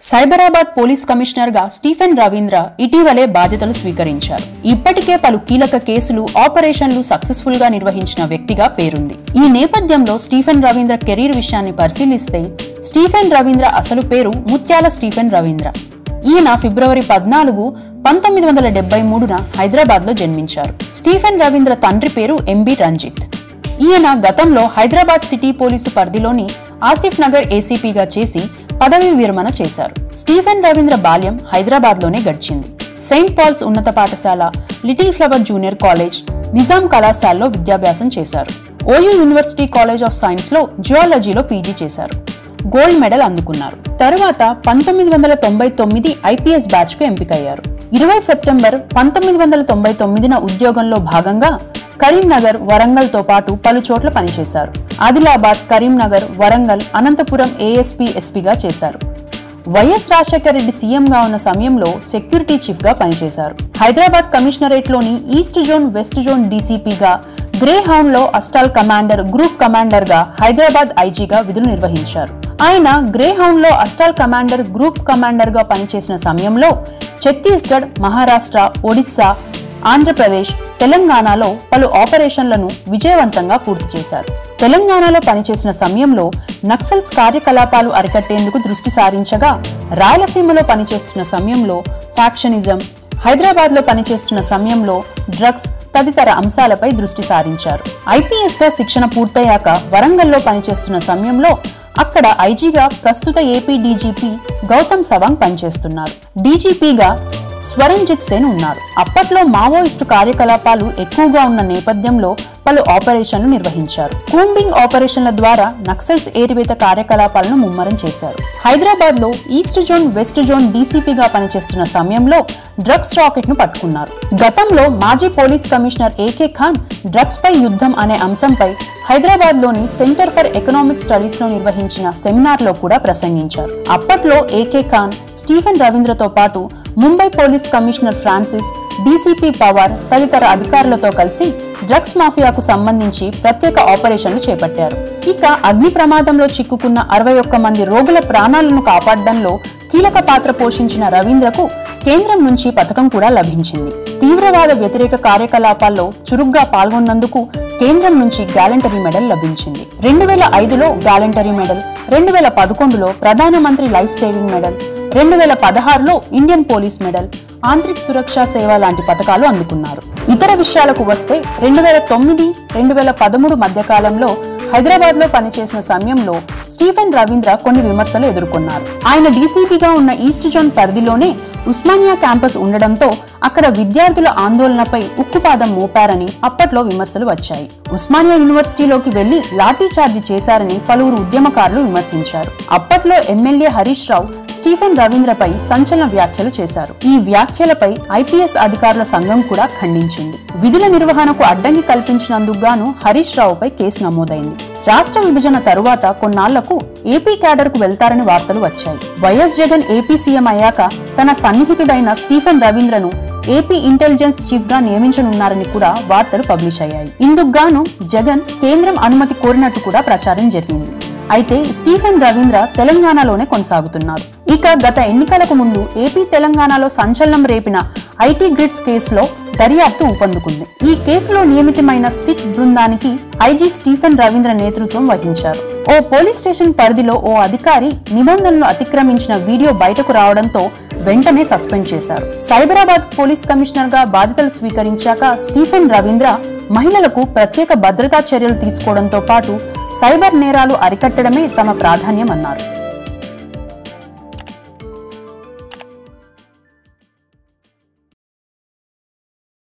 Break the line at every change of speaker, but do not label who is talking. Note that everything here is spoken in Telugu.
సైబరాబాద్ పోలీస్ కమిషనర్ గా స్టీఫెన్ రవీంద్ర ఇటీవలే బాధ్యతలు స్వీకరించారు. ఇప్పటికే పలు కీలక కేసులు, ఆపరేషన్లు సక్సెస్ఫుల్ గా నిర్వహించిన వ్యక్తిగా పేరుంది. ఈ నేపథ్యంలో స్టీఫెన్ రవీంద్ర కెరీర్ విషయాన్ని పరిశీలిస్తే స్టీఫెన్ రవీంద్ర అసలు పేరు ముత్యాల స్టీఫెన్ రవీంద్ర. ఈయన ఫిబ్రవరి 14, 1973న హైదరాబాద్ లో జన్మించారు. స్టీఫెన్ రవీంద్ర తండ్రి పేరు ఎంబి రంజిత్. ఈయన గతంలో హైదరాబాద్ సిటీ పోలీసు పరిధిలోని ఆసిఫ్ నగర్ ఏసీపీగా చేసి పదవీ విరమణ చేశారు. స్టీఫెన్ రవీంద్ర బాల్యం హైదరాబాద్ లోనే గడిచింది. సెయింట్ పాల్స్ ఉన్నత పాఠశాల, little flower junior college, Nizam కళాశాలలో విద్యాభ్యాసం చేశారు. OU university college of science లో జియాలజీలో పీజీ చేశారు. గోల్డ్ మెడల్ అందుకున్నారు. తరువాత 1999 ఐపీఎస్ బ్యాచ్ కు ఎంపికయ్యారు. 20 సెప్టెంబర్ 1999న ఉద్యోగంలో భాగంగా కరీంనగర్, వరంగల్ తో పాటు పలు చోట్ల పనిచేశారు. ఆదిలాబాద్, కరీంనగర్, వరంగల్, అనంతపురం ఏఎస్పీ, ఎస్పీగా చేశారు. వైఎస్ రాజశేఖర రెడ్డి సీఎంగా ఉన్న సమయంలో సెక్యూరిటీ చీఫ్ గా పనిచేశారు. హైదరాబాద్ కమిషనరేట్ లోని ఈస్ట్ జోన్, వెస్ట్ జోన్ డీసీపీగా, గ్రే హౌండ్ లో అస్టాల్ కమాండర్, గ్రూప్ కమాండర్ గా, హైదరాబాద్ ఐజీగా విధులు నిర్వహించారు. ఆయన గ్రే హౌండ్ లో అస్టాల్ కమాండర్, గ్రూప్ కమాండర్ గా పనిచేసిన సమయంలో ఛత్తీస్గఢ్, మహారాష్ట్ర, ఒడిశా, ఆంధ్రప్రదేశ్, తెలంగాణలో పలు ఆపరేషన్లను విజయవంతంగా పూర్తి చేశారు. తెలంగాణలో పనిచేసిన సమయంలో నక్సల్స్ కార్యకలాపాలు అరికట్టేందుకు దృష్టి సారించగా, రాయలసీమలో పనిచేస్తున్న సమయంలో ఫ్యాక్షనిజం, హైదరాబాద్ లో పనిచేస్తున్న సమయంలో డ్రగ్స్ తదితర అంశాలపై దృష్టి సారించారు. ఐపీఎస్ గా శిక్షణ పూర్తయ్యాక వరంగల్లో పనిచేస్తున్న సమయంలో అక్కడ ఐజీగా ప్రస్తుత ఏపీ డీజీపీ గౌతమ్ సవాంగ్ పనిచేస్తున్నారు. డీజీపీగా స్వరంజిత్ సేన్ ఉన్నారు. అప్పట్లో మావోయిస్టు కార్యకలాపాలు ఎక్కువగా ఉన్న నేపథ్యంలో పలు ఆపరేషన్లు నిర్వహించారు. కూంబింగ్ ఆపరేషన్ల ద్వారా నక్సల్స్ ఏరివేత కార్యకలాపాలను ముమ్మరం చేశారు. హైదరాబాద్ లో ఈస్ట్ జోన్, వెస్ట్ జోన్ డీసీపీగా పనిచేస్తున్న సమయంలో డ్రగ్స్ రాకెట్ ను పట్టుకున్నారు. గతంలో మాజీ police commissioner AK Khan drugs పై యుద్ధం అనే అంశంపై హైదరాబాద్ లోని సెంటర్ ఫర్ ఎకనామిక్ స్టడీస్ లో నిర్వహించిన సెమినార్ లో కూడా ప్రసంగించారు. అప్పట్లో ఏకే ఖాన్ స్టీఫెన్ రవీంద్రతో పాటు Mumbai police commissioner Francis, DCP Pawar తదితర అధికారులతో కలిసి డ్రగ్స్ మాఫియాకు సంబంధించి ప్రత్యేక ఆపరేషన్లు చేపట్టారు. ఇక అగ్ని ప్రమాదంలో చిక్కుకున్న 61 మంది రోగుల ప్రాణాలను కాపాడడంలో కీలక పాత్ర పోషించిన రవీంద్రకు కేంద్రం నుంచి పథకం కూడా లభించింది. తీవ్రవాద వ్యతిరేక కార్యకలాపాల్లో చురుగ్గా పాల్గొన్నందుకు కేంద్రం నుంచి గ్యాలంటరీ మెడల్ లభించింది. 2005లో గ్యాలంటరీ మెడల్, 2011లో ప్రధానమంత్రి లైఫ్ సేవింగ్ మెడల్, 2016లో Indian police medal, Antarik Suraksha Seva లాంటి పథకాలు అందుకున్నారు. ఇతర విషయాలకు వస్తే 2009, 2013 మధ్యకాలంలో హైదరాబాద్ లో పనిచేసిన సమయంలో స్టీఫెన్ రవీంద్ర కొన్ని విమర్శలు ఎదుర్కొన్నారు. ఆయన డీసీపీగా ఉన్న ఈస్ట్ జోన్ పరిధిలోనే ఉస్మానియా క్యాంపస్ ఉండడంతో అక్కడ విద్యార్థుల ఆందోళనపై ఉక్కుపాదం మోపారని అప్పట్లో విమర్శలు వచ్చాయి. ఉస్మానియా యూనివర్సిటీలోకి వెళ్లి లాఠీ చార్జి చేశారని పలువురు ఉద్యమకారులు విమర్శించారు. అప్పట్లో ఎమ్మెల్యే హరీష్ రావు స్టీఫెన్ రవీంద్రపై సంచలన వ్యాఖ్యలు చేశారు. ఈ వ్యాఖ్యలపై ఐపీఎస్ అధికారుల సంఘం కూడా ఖండించింది. విధుల నిర్వహణకు అడ్డంకి కల్పించినందుకు గాను హరీష్ రావుపై కేసు నమోదైంది. రాష్ట్ర విభజన తరువాత కొన్నాళ్లకు ఏపీ క్యాడర్ కు వెళ్తారని వార్తలు వచ్చాయి. వైఎస్ జగన్ ఏపీ సీఎం అయ్యాక తన సన్నిహితుడైన స్టీఫెన్ రవీంద్రను ఏపీ ఇంటెలిజెన్స్ చీఫ్ గా నియమించనున్నారని కూడా వార్తలు పబ్లిష్ అయ్యాయి. ఇందుకు గాను జగన్ కేంద్రం అనుమతి కోరినట్టు కూడా ప్రచారం జరిగింది. అయితే స్టీఫెన్ రవీంద్ర తెలంగాణలోనే కొనసాగుతున్నారు. ఇక గత ఎన్నికలకు ముందు ఏపీ, తెలంగాణలో సంచలనం రేపిన ఐటీ గ్రిడ్స్ కేసులో దర్యాప్తు ఊపందుకుంది. ఈ కేసులో నియమితమైన సిట్ బృందానికి ఐజీ స్టీఫెన్ రవీంద్ర నేతృత్వం వహించారు. ఓ పోలీస్ స్టేషన్ పరిధిలో ఓ అధికారి నిబంధనలు అతిక్రమించిన వీడియో బయటకు రావడంతో వెంటనే సస్పెండ్ చేశారు. సైబరాబాద్ పోలీస్ కమిషనర్ గా బాధ్యతలు స్వీకరించాక స్టీఫెన్ రవీంద్ర మహిళలకు ప్రత్యేక భద్రతా చర్యలు తీసుకోవడంతో పాటు సైబర్ నేరాలు అరికట్టడమే తమ ప్రాధాన్యం అన్నారు.